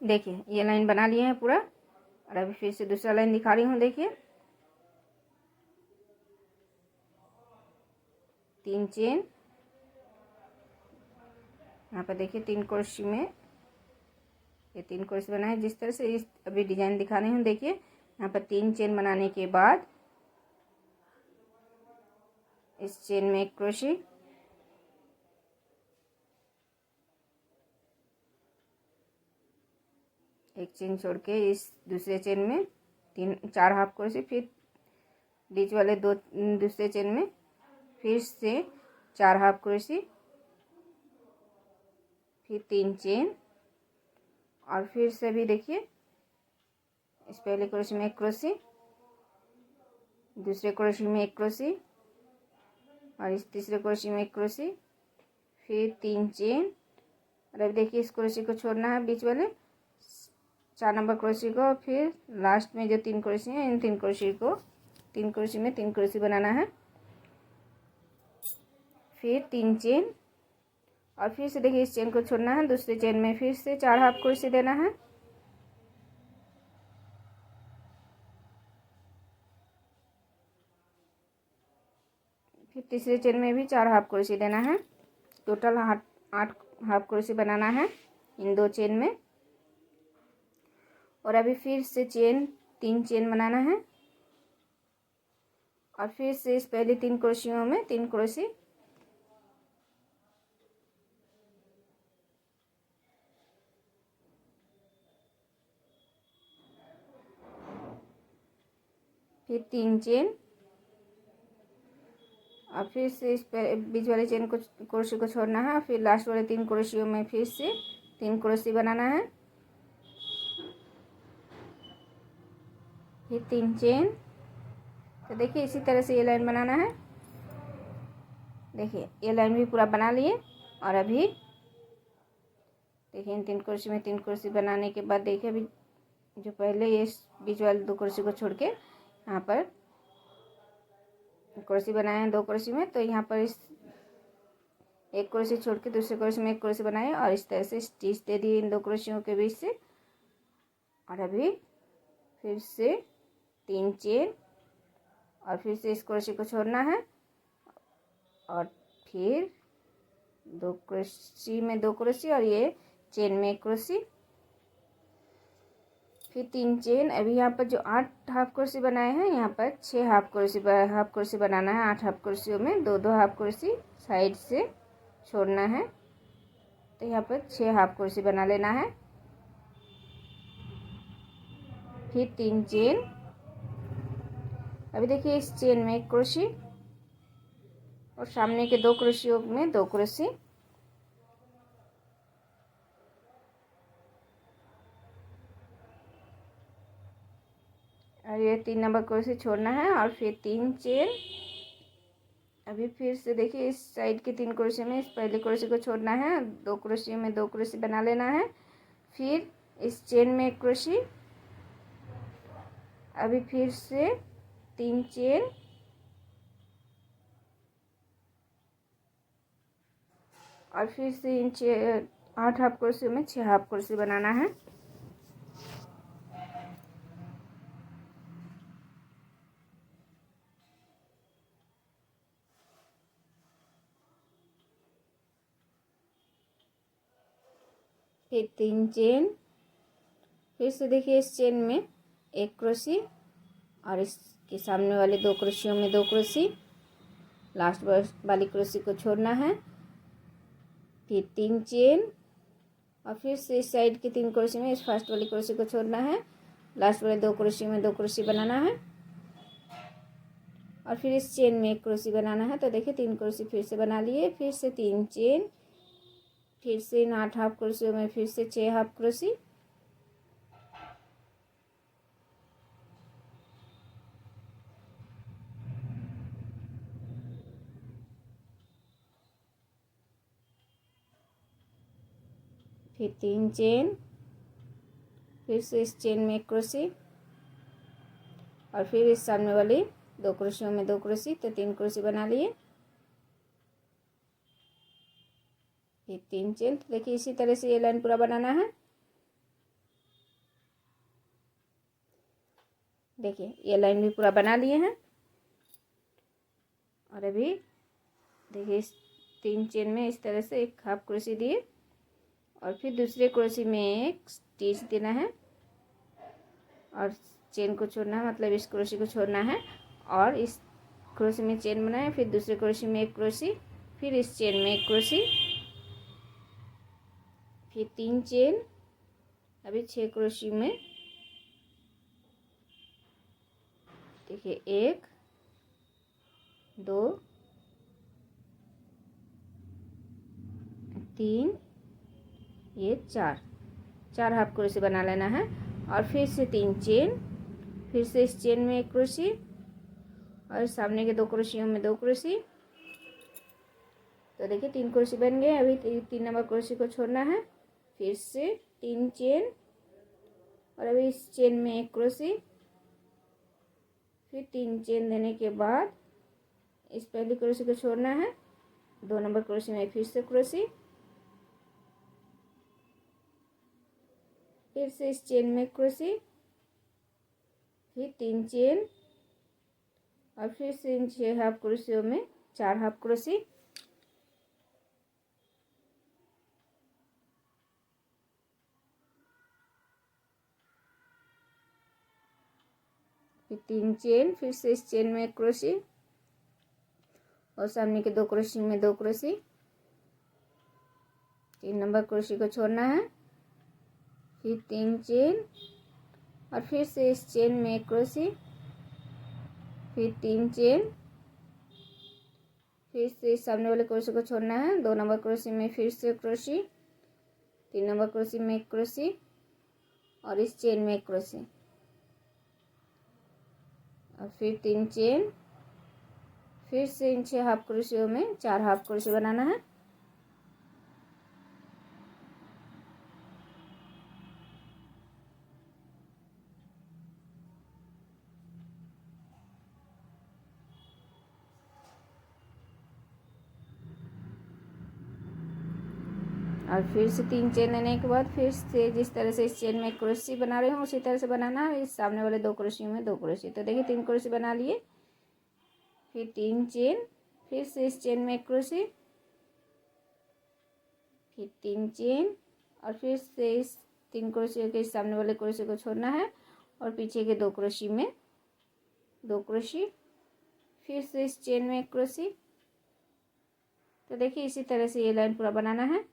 देखिए ये लाइन बना लिए हैं पूरा। और अभी फिर से दूसरा लाइन दिखा रही हूँ। देखिए 3 चेन, यहाँ पर देखिए 3 क्रोशे में ये 3 क्रोशे बना है। जिस तरह से इस अभी डिजाइन दिखा रही हूँ, देखिए यहाँ पर 3 चेन बनाने के बाद इस चेन में 1 क्रोशे, एक चेन छोड़ के इस दूसरे चेन में 4 हाफ क्रोशे, फिर बीच वाले दूसरे चेन में फिर से 4 हाफ क्रोशे, फिर 3 चेन, और फिर से भी देखिए इस पहले क्रोशे में 1 क्रोशे, दूसरे क्रोशे में 1 क्रोशे, और इस तीसरे क्रोशे में 1 क्रोशे, फिर 3 चेन। और अब देखिए इस क्रोशे को छोड़ना है, बीच वाले 4 नंबर क्रोशे को। फिर लास्ट में जो 3 क्रोशे हैं, इन 3 क्रोशे को 3 क्रोशे में 3 क्रोशे बनाना है, फिर 3 चेन, और फिर से देखिए इस चेन को छोड़ना है, दूसरे चेन में फिर से 4 हाफ क्रोशे देना है, फिर तीसरे चेन में भी 4 हाफ क्रोशे देना है। टोटल 8 हाफ क्रोशे बनाना है इन 2 चेन में। और अभी फिर से 3 चेन बनाना है, और फिर से इस पहले 3 क्रोशियों में 3 क्रोशे, फिर 3 चेन, और फिर से इस बीच वाले चेन को क्रोशे को छोड़ना है, फिर लास्ट वाले 3 क्रोशियों में फिर से 3 क्रोशे बनाना है, फिर 3 चेन। तो देखिए इसी तरह से ये लाइन बनाना है। देखिए ये लाइन भी पूरा बना लिए। और अभी देखिए इन 3 क्रोशे में 3 क्रोशे बनाने के बाद देखिए अभी जो पहले ये बीच वाले 2 क्रोशे को छोड़ के यहाँ पर क्रोशे बनाए हैं 2 क्रोशे में, तो यहाँ पर इस 1 क्रोशे छोड़ के दूसरे क्रोशे में 1 क्रोशे बनाए, और इस तरह से स्टिच दे दिए इन 2 क्रोशियों के बीच से। और अभी फिर से 3 चेन, और फिर से इस क्रोशे को छोड़ना है, और फिर 2 क्रोशे में 2 क्रोशे, और ये चेन में 1 क्रोशे, फिर 3 चेन। अभी यहाँ पर जो 8 हाफ क्रोशे बनाए हैं, यहाँ पर 6 हाफ क्रोशे बनाना है। 8 हाफ क्रोशियों में 2 हाफ क्रोशे साइड से छोड़ना है, तो यहाँ पर 6 हाफ क्रोशे बना लेना है, फिर 3 चेन। अभी देखिए इस चेन में 1 क्रोशे, और सामने के 2 क्रोशियों में 2 क्रोशे, और ये 3 नंबर क्रोशे छोड़ना है, और फिर 3 चेन। अभी फिर से देखिए इस साइड के 3 क्रोशे में इस पहले क्रोशे को छोड़ना है, 2 क्रोशे में 2 क्रोशे बना लेना है, फिर इस चेन में 1 क्रोशे, अभी फिर से 3 चेन, और फिर से इन 8 हाफ क्रोशे में 6 हाफ क्रोशे बनाना है। फिर 3 चेन, फिर से देखिए इस चेन में 1 क्रोशे, और इसके सामने वाले 2 क्रोशियों में 2 क्रोशे, लास्ट वाली क्रोशे को छोड़ना है, फिर 3 चेन, और फिर से इस साइड के 3 क्रोशे में इस फर्स्ट वाली क्रोशे को छोड़ना है, लास्ट वाले 2 क्रोशे में 2 क्रोशे बनाना है, और फिर इस चेन में 1 क्रोशे बनाना है। तो देखिए 3 क्रोशे फिर से बना लिए, फिर से 3 चेन, फिर से इन 8 हाफ क्रोशियों में फिर से 6 हाफ क्रोशे, फिर 3 चेन, फिर से इस चेन में 1 क्रोशे, और फिर इस सामने वाली 2 क्रोशियों में 2 क्रोशे, तो 3 क्रोशे बना लिए, फिर 3 चेन। तो देखिए इसी तरह से ये लाइन पूरा बनाना है। देखिए ये लाइन भी पूरा बना लिए हैं। और अभी देखिए इस 3 चेन में इस तरह से एक हाफ क्रोशे दिए और फिर दूसरे क्रोशे में एक स्टिच देना है और चेन को छोड़ना है, मतलब इस क्रोशे को छोड़ना है और इस क्रोशे में चेन बनाए, फिर दूसरे क्रोशे में एक क्रोशे, फिर इस चेन में एक क्रोशे, फिर 3 चेन। अभी 6 क्रोशे में देखिए 1 2 3 ये 4 हाफ क्रोशे बना लेना है और फिर से 3 चेन, फिर से इस चेन में एक क्रोशे और सामने के 2 क्रोशियों में 2 क्रोशे। तो देखिए 3 क्रोशे बन गए। अभी 3 नंबर क्रोशे को छोड़ना है, फिर से 3 चेन और अभी इस चेन में एक क्रोशे, फिर 3 चेन देने के बाद इस पहली क्रोशे को छोड़ना है, 2 नंबर क्रोशे में फिर से क्रोशे, फिर से इस चेन में क्रोशे, फिर 3 चेन और फिर से इन 6 हाफ क्रोशियों में 4 हाफ क्रोशे। फिर 3 चेन, फिर से इस चेन में एक क्रोशे और सामने के 2 क्रोशे में 2 क्रोशे। 3 नंबर क्रोशे को छोड़ना है, फिर 3 चेन और फिर से इस चेन में एक क्रोशे, फिर 3 चेन, फिर से सामने वाले क्रोशे को छोड़ना है, 2 नंबर क्रोशे में फिर से क्रोशे, 3 नंबर क्रोशे में एक क्रोशे और इस चेन में एक क्रोशे और फिर 3 चेन, फिर से इन 6 हाफ क्रोशियों में 4 हाफ क्रोशे बनाना है। और फिर से 3 चेन देने के बाद फिर से जिस तरह से इस चेन में क्रोशे बना रहे हो उसी तरह से बनाना है। इस सामने वाले 2 क्रोशियों में 2 क्रोशे। तो देखिए 3 क्रोशे बना लिए, फिर 3 चेन, फिर से इस चेन में एक क्रोशे, फिर 3 चेन और फिर से इस 3 क्रोशे के सामने वाले क्रोशे को छोड़ना है और पीछे के 2 क्रोशे में 2 क्रोशे, फिर से इस चेन में एक क्रोशे। तो देखिए इसी तरह से ये लाइन पूरा बनाना है।